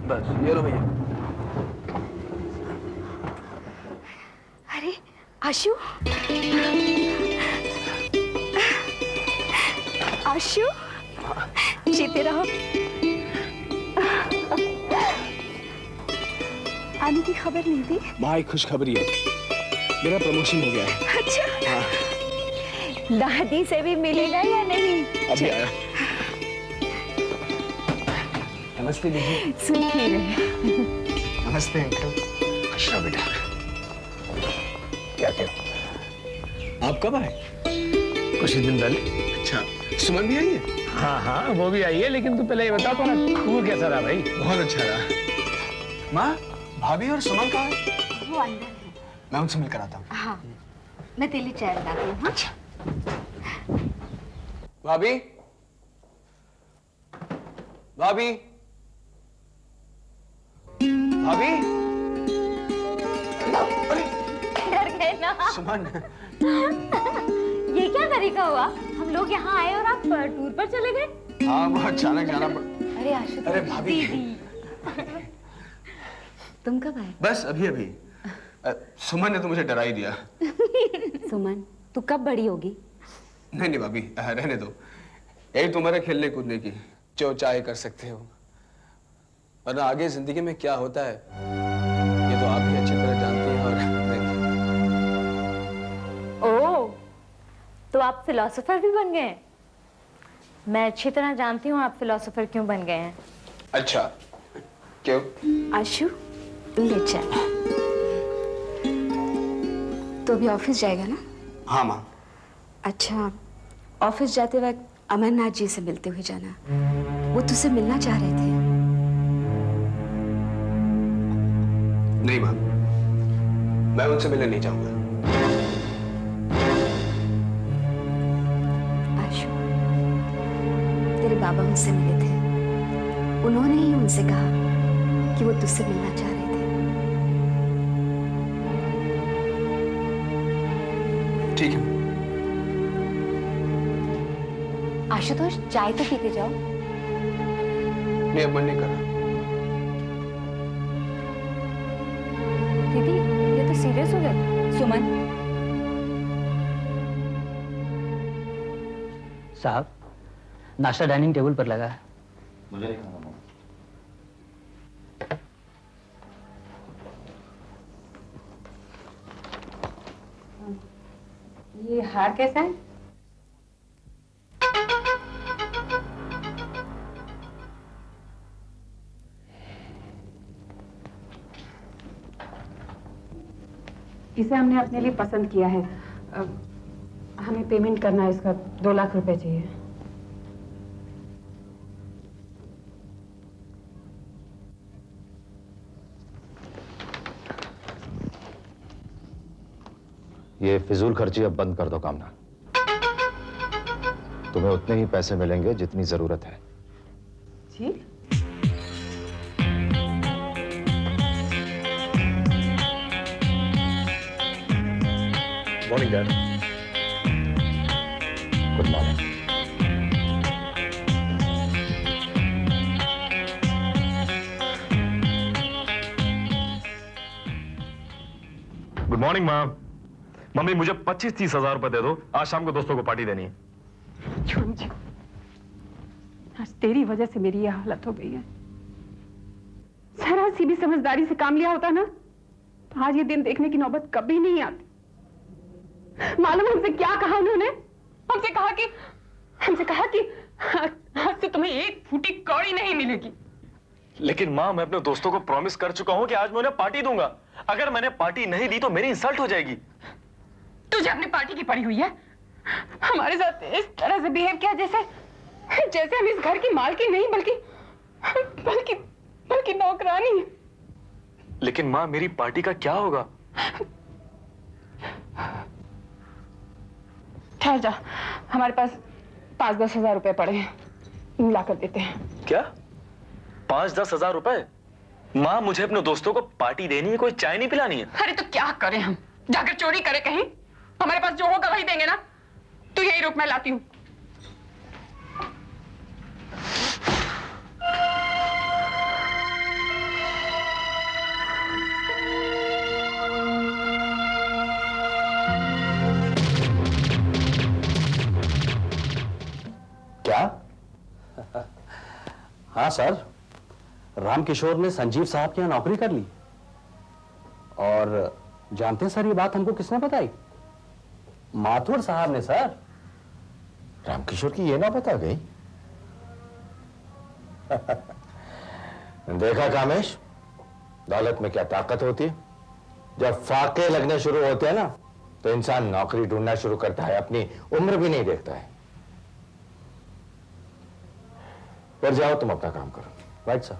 बस ये लो भैया। अरे आशु, आशु जीते रहो। आने की खबर नहीं थी? भाई खुशखबरी है, मेरा प्रमोशन हो गया है। अच्छा हाँ। दादी से भी मिलेगा या नहीं? अभी आया। नमस्ते दीदी। सुखी रहे। नमस्ते अंकल। अच्छा बेटा, क्या क्या आप कब आए? कुछ ही दिन पहले। अच्छा, सुमन भी आई है? हाँ हाँ वो भी आई है, लेकिन तू पहले ये बता ना टूर कैसा रहा भाई? बहुत अच्छा रहा। माँ, भाभी और सुमन कहाँ है? वो अंदर है। मैं उनसे मिलकर आता हूँ। हाँ, मैं तेरे लिए चाय बनाती हूँ। हाँ? अच्छा। भाभी, भाभी, भाभी। अरे डर गए ना? सुमन। ये क्या तरीका हुआ? हम लोग यहाँ आए और आप टूर पर चले गए? हाँ, वो अचानक जाना पड़। अरे आशु, अरे भाभी। तुम कब आए? बस अभी अभी। सुमन ने तो मुझे डरा ही दिया। सुमन, तू कब बड़ी होगी? नहीं नहीं भाभी, रहने दो। यही तुम्हारे खेलने कूदने की जो चाहे कर सकते हो, वरना आगे जिंदगी में क्या होता है ये तो आप ही अच्छी तरह जानती हैं। और ओह, तो आप फिलोसोफर भी बन गए हैं? मैं अच्छी तरह जानती हूँ आप फिलोसोफर क्यों बन गए हैं। अच्छा, क्यों? आशु, ले चल। तो अभी ऑफिस जाएगा ना? हाँ माँ। अच्छा, ऑफिस जाते वक्त अमरनाथ जी से मिलते हुए जाना, वो तुझसे मिलना चाह रहे थे। नहीं माँ, मैं उनसे मिलने नहीं जाऊंगा। आशु, तेरे बाबा मुझसे मिले थे, उन्होंने ही उनसे कहा कि वो तुझसे मिलना चाह रहे थे। ठीक है। आशुतोष, चाय तो पीते जाओ। नहीं, अब मन नहीं कर रहा। दीदी, ये तो सीरियस हो गए। सुमन, साहब, नाश्ता डाइनिंग टेबल पर लगा है। मुझे नहीं खाना। ये हार कैसा है? इसे हमने अपने लिए पसंद किया है। हमें पेमेंट करना है, इसका 2 लाख रुपए चाहिए। ये फिजूल खर्ची अब बंद कर दो कामना। तुम्हें उतने ही पैसे मिलेंगे जितनी जरूरत है। जी? Morning dad. Good morning. Good morning माँ। मम्मी मुझे 25-30 हजार रुपए दे दो, आज शाम को दोस्तों को पार्टी देनी है। छोड़ो जी, आज तेरी वजह से मेरी यह हालत हो गई है। जरा सी भी समझदारी से काम लिया होता ना, तो आज ये दिन देखने की नौबत कभी नहीं आती। मालूम हमसे क्या कहा उन्होंने? हमसे कहा कि आज से तुम्हें एक फूटी कौड़ी नहीं मिलेगी। लेकिन माँ, मैं अपने दोस्तों को प्रॉमिस कर चुका हूँ कि आज मैं उन्हें पार्टी दूंगा। अगर मैंने पार्टी नहीं दी तो मेरी इंसल्ट हो जाएगी। तुझे अपनी पार्टी की पड़ी हुई है। हमारे साथ इस तरह से बिहेव किया जैसे हम इस घर की मालकी नहीं बल्कि नौकरानी। लेकिन माँ, मेरी पार्टी का क्या होगा? ठहर जा, हमारे पास 5-10 हजार रुपए पड़े हैं, ला कर देते हैं। क्या 5-10 हजार रुपए? माँ, मुझे अपने दोस्तों को पार्टी देनी है, कोई चाय नहीं पिलानी है। अरे तो क्या करें हम? जाकर चोरी करें कहीं? हमारे पास जो होगा वही देंगे ना। तू यही रुक, मैं लाती हूँ। हाँ सर, रामकिशोर ने संजीव साहब के यहाँ नौकरी कर ली। और जानते हैं सर, ये बात हमको किसने बताई? माथुर साहब ने सर। रामकिशोर की ये ना बता गई? देखा कामेश, दौलत में क्या ताकत होती है। जब फाके लगने शुरू होते हैं ना, तो इंसान नौकरी ढूंढना शुरू करता है, अपनी उम्र भी नहीं देखता है। फिर जाओ, तुम अपना काम करो। Right sir.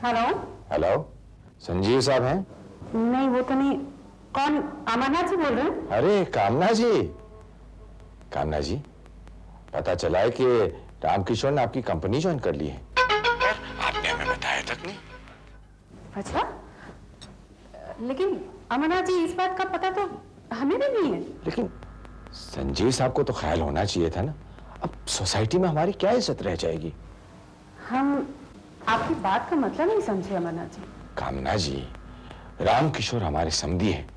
Hello. Hello, Sanjeev साहब हैं? नहीं, वो तो नहीं। कौन? अमरनाथ जी बोल रहे हैं? अरे कामना जी, कामना जी, पता चला है कि रामकिशोर ने आपकी कंपनी ज्वाइन कर ली है। आपने हमें बताया तक नहीं। अच्छा, लेकिन अमरनाथ जी, इस बात का पता तो हमें भी नहीं है। लेकिन संजीव साहब को तो ख्याल होना चाहिए था ना। अब सोसाइटी में हमारी क्या इज्जत रह जाएगी। हम आपकी बात का मतलब नहीं समझे अमरनाथ जी। कामना जी, रामकिशोर हमारे समधी हैं।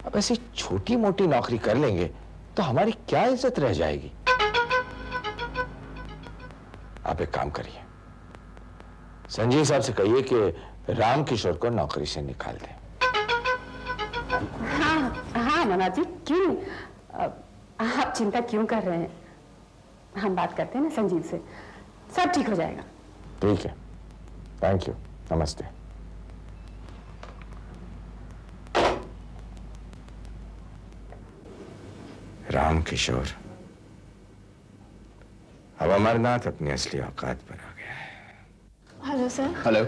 अब ऐसी छोटी मोटी नौकरी कर लेंगे तो हमारी क्या इज्जत रह जाएगी। आप एक काम करिए, संजीव साहब से कहिए कि रामकिशोर को नौकरी से निकाल दें। हाँ हाँ अमरनाथ जी, क्यों नहीं। आप चिंता क्यों कर रहे हैं? हम बात करते हैं ना संजीव से, सब ठीक हो जाएगा। ठीक है, थैंक यू, नमस्ते। रामकिशोर, अब अमरनाथ अपनी असली औकात पर आ गया है। Hello sir. Hello,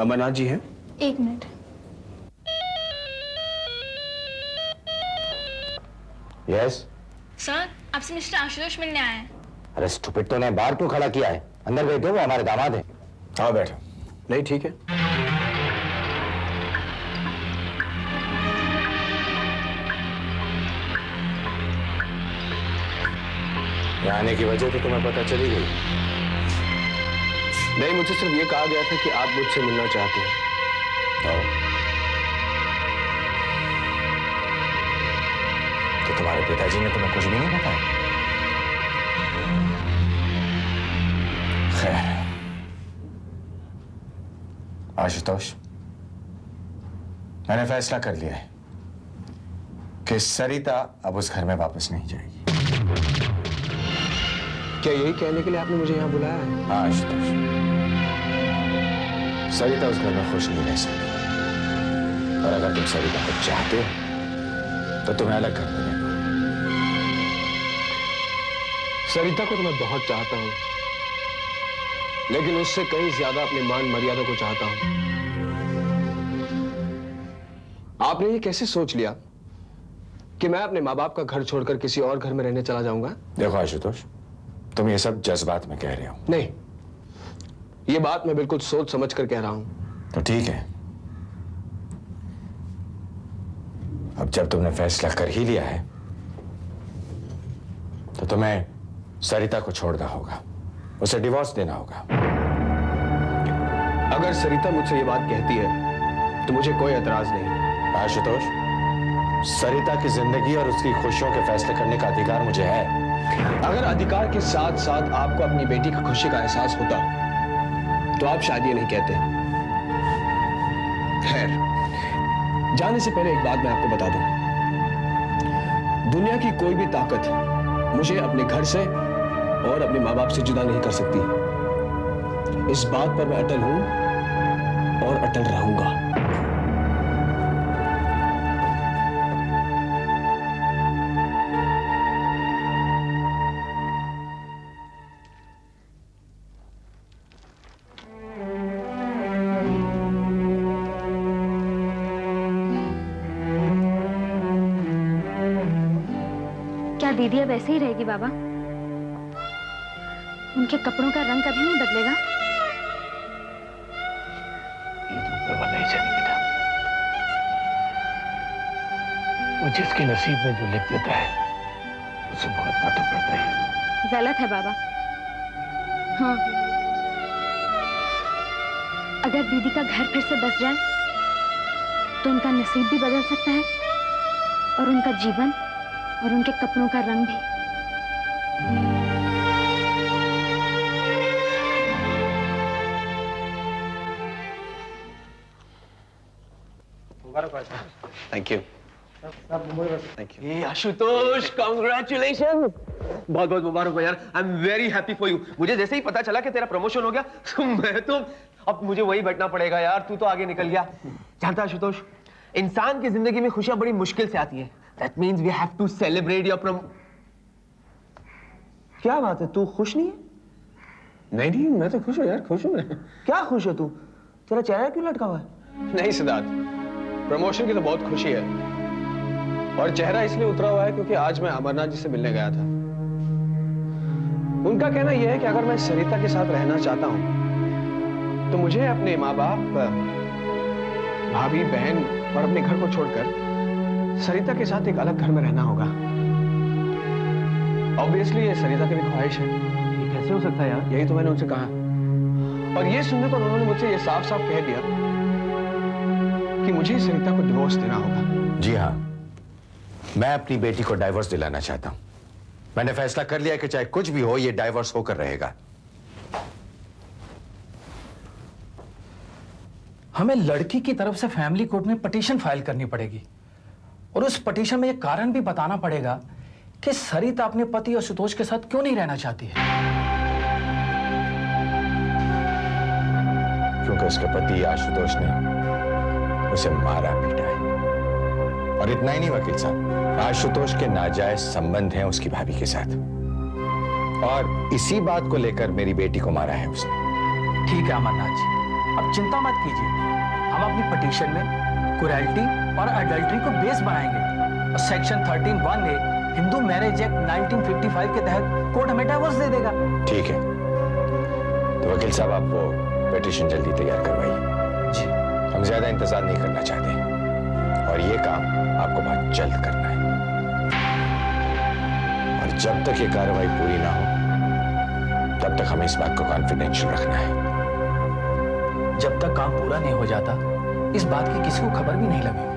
Amarnath ji हैं? एक मिनट। यस। सर, आपसे मिस्टर आशुतोष मिलने आए हैं। अरे स्टूपिड, तो ने बाहर क्यों खड़ा किया है? अंदर बैठो, वो हमारे दामाद हैं। आओ बैठो। नहीं, ठीक है। यहाँ आने की वजह तो तुम्हें पता चली गई। नहीं, मुझे सिर्फ ये कहा गया था कि आप मुझसे मिलना चाहते हैं। तो तुम्हारे पिताजी ने तुम्हें कुछ भी नहीं बताया? खैर, आशुतोष, मैंने फैसला कर लिया है कि सरिता अब उस घर में वापस नहीं जाएगी। क्या यही कहने के लिए आपने मुझे यहाँ बुलाया है? हाँ आशुतोष, सरिता उस घर में खुश नहीं रह सकती। और अगर तुम सरिता को चाहते हो तो तुम्हें अलग कर देना। सरिता को तो मैं बहुत चाहता हूं, लेकिन उससे कहीं ज्यादा अपने मान मर्यादा को चाहता हूं। आपने ये कैसे सोच लिया कि मैं अपने माँ बाप का घर छोड़कर किसी और घर में रहने चला जाऊंगा? देखो आशुतोष, तुम ये सब जज्बात में कह रहे हो। नहीं, ये बात मैं बिल्कुल सोच समझ कर कह रहा हूं। तो ठीक है, अब जब तुमने फैसला कर ही लिया है तो तुम्हें सरिता को छोड़ना होगा, उसे डिवोर्स देना होगा। अगर सरिता मुझसे ये बात कहती है तो मुझे कोई एतराज नहीं। आशुतोष, सरिता की जिंदगी और उसकी खुशियों के फैसले करने का अधिकार मुझे है। अगर अधिकार के साथ साथ आपको अपनी बेटी की खुशी का एहसास होता तो आप शायद ये नहीं कहते। खैर, जाने से पहले एक बात मैं आपको बता दूं। दुनिया की कोई भी ताकत मुझे अपने घर से और अपने माँ बाप से जुदा नहीं कर सकती। इस बात पर मैं अटल हूं और अटल रहूंगा। क्या दीदी अब ऐसे ही रहेगी बाबा? उनके कपड़ों का रंग कभी नहीं बदलेगा? ये तो ऊपर वाला ही जाने बेटा। वो जिसके नसीब में जो लिख देता है उसे भुगतना तो पड़ता ही। गलत है बाबा। हाँ, अगर दीदी का घर फिर से बस जाए तो उनका नसीब भी बदल सकता है और उनका जीवन और उनके कपड़ों का रंग भी। Thank you. Hey, Ashutosh, congratulations! बहुत बहुत मुबारक हो यार। I am very happy for you. मुझे जैसे ही पता चला कि तेरा प्रमोशन हो गया तो मैं तो अब मुझे वही बैठना पड़ेगा यार। तू तो आगे निकल गया। जानता है आशुतोष, इंसान की जिंदगी में खुशियां बड़ी मुश्किल से आती है। That means we have to celebrate your क्या बात है, तू खुश नहीं है? नहीं, मैं तो खुश हूँ यार, खुश हूँ मैं। क्या खुश है तू? तेरा चेहरा क्यों लटका हुआ है? नहीं सिद्धार्थ, प्रमोशन की तो बहुत खुशी है और चेहरा इसलिए उतरा हुआ है क्योंकि आज मैं अमरनाथ जी से मिलने गया था। उनका कहना यह है कि अगर मैं सरिता के साथ रहना चाहता हूं तो मुझे अपने माँ बाप, भाभी, बहन और अपने घर को छोड़कर सरिता के साथ एक अलग घर में रहना होगा। ऑब्वियसली ये सरिता की भी ख्वाहिश है। ये कैसे हो सकता है यार? यही तो मैंने उनसे कहा और ये सुनने पर उन्होंने मुझसे ये साफ साफ कह दिया कि मुझे सरिता को डिवोर्स देना होगा। जी हाँ, मैं अपनी बेटी को डाइवोर्स दिलाना चाहता हूं। मैंने फैसला कर लिया कि चाहे कुछ भी हो, ये डाइवोर्स होकर रहेगा। हमें लड़की की तरफ से फैमिली कोर्ट में पिटीशन फाइल करनी पड़ेगी और उस पिटीशन में यह कारण भी बताना पड़ेगा कि सरिता अपने पति आशुतोष के साथ क्यों नहीं रहना चाहती है। क्योंकि उसके पति आशुतोष ने उसे मारा पीटा है। और इतना ही नहीं वकील साहब, आशुतोष के नाजायज संबंध हैं उसकी भाभी के साथ और इसी बात को लेकर मेरी बेटी को मारा है उसने। ठीक है अमरनाथ जी, अब चिंता मत कीजिए। हम अपनी पिटीशन में क्रूरल्टी और अडल्ट्री को बेस बनाएंगे और section 13(1)(a) Hindu marriage act 1955 के तहत कोर्ट हमें डाइवोर्स दे देगा। ठीक है, तो वकील साहब आप वो पिटीशन जल्दी तैयार करवाइए। जी, हम ज्यादा इंतजार नहीं करना चाहते और ये काम आपको बहुत जल्द करना है और जब तक ये कार्रवाई पूरी ना हो तब तक हमें इस बात को कॉन्फिडेंशियल रखना है। जब तक काम पूरा नहीं हो जाता इस बात की किसी को खबर भी नहीं लगेगी।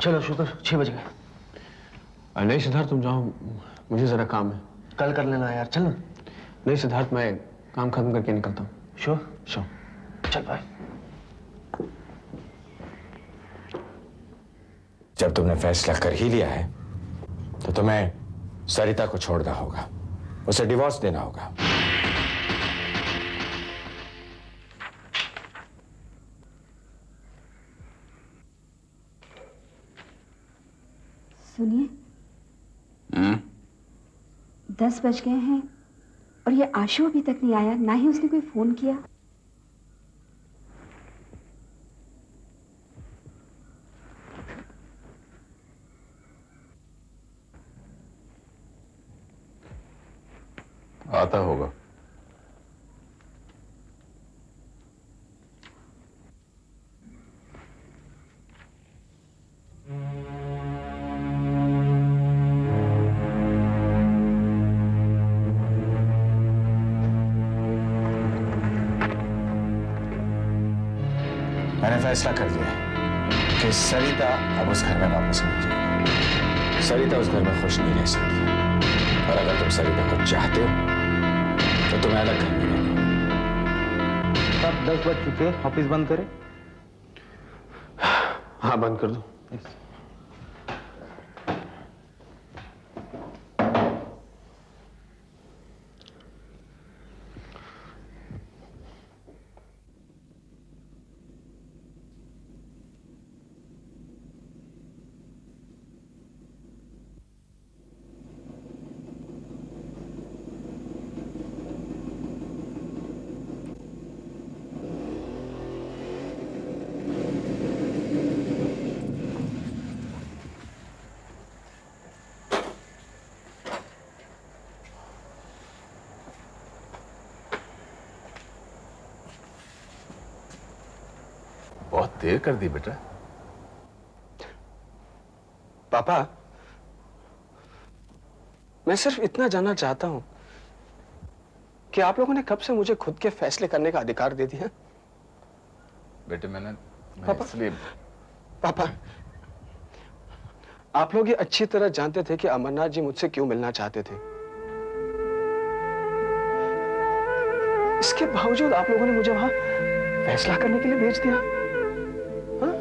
चलो शुक्र, 6 बज गए। नहीं सिद्धार्थ, तुम जाओ, मुझे जरा काम है। कल कर लेना यार, चल ना। नहीं सिद्धार्थ, मैं काम खत्म करके निकलता हूँ। श्योर। चल बाय। जब तुमने फैसला कर ही लिया है तो तुम्हें सरिता को छोड़ना होगा, उसे डिवोर्स देना होगा। सुनिए, 10 बज गए हैं और ये आशु अभी तक नहीं आया, ना ही उसने कोई फोन किया। आता होगा। मैंने फैसला कर लिया कि सरिता अब उस घर में वापस नहीं जाएगी। सरिता उस घर में खुश नहीं रह सकती और अगर तुम सरिता को चाहते हो तो तुम्हें अलग घर में रहना होगा। अब 10 बज चुके, ऑफिस बंद करें? हाँ, बंद कर दो। बहुत देर कर दी बेटा। पापा, मैं सिर्फ इतना जानना चाहता हूं कि आप लोगों ने कब से मुझे खुद के फैसले करने का अधिकार दे दिया? बेटे मैं पापा, इसलिए पापा, आप लोग ये अच्छी तरह जानते थे कि अमरनाथ जी मुझसे क्यों मिलना चाहते थे। इसके बावजूद आप लोगों ने मुझे वहां फैसला करने के लिए भेज दिया। हाँ?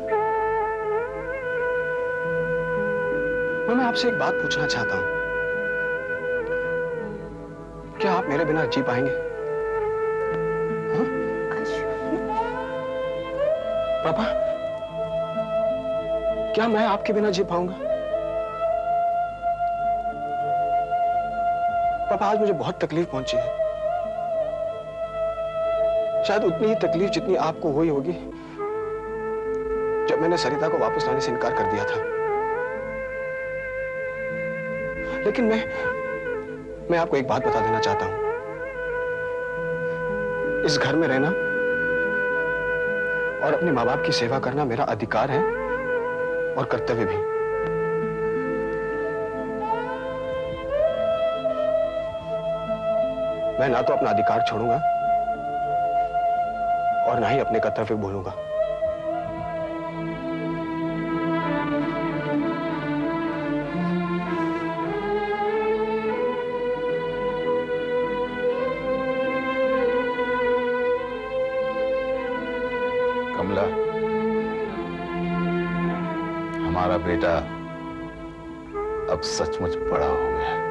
मैं आपसे एक बात पूछना चाहता हूं, क्या आप मेरे बिना जी पाएंगे? हाँ? पापा, क्या मैं आपके बिना जी पाऊंगा? पापा, आज मुझे बहुत तकलीफ पहुंची है, शायद उतनी ही तकलीफ जितनी आपको हुई होगी जब मैंने सरिता को वापस लाने से इनकार कर दिया था। लेकिन मैं आपको एक बात बता देना चाहता हूं, इस घर में रहना और अपने माँ बाप की सेवा करना मेरा अधिकार है और कर्तव्य भी। मैं ना तो अपना अधिकार छोड़ूंगा और ना ही अपने कर्तव्य भूलूंगा। कमला, हमारा बेटा अब सचमुच बड़ा हो गया है।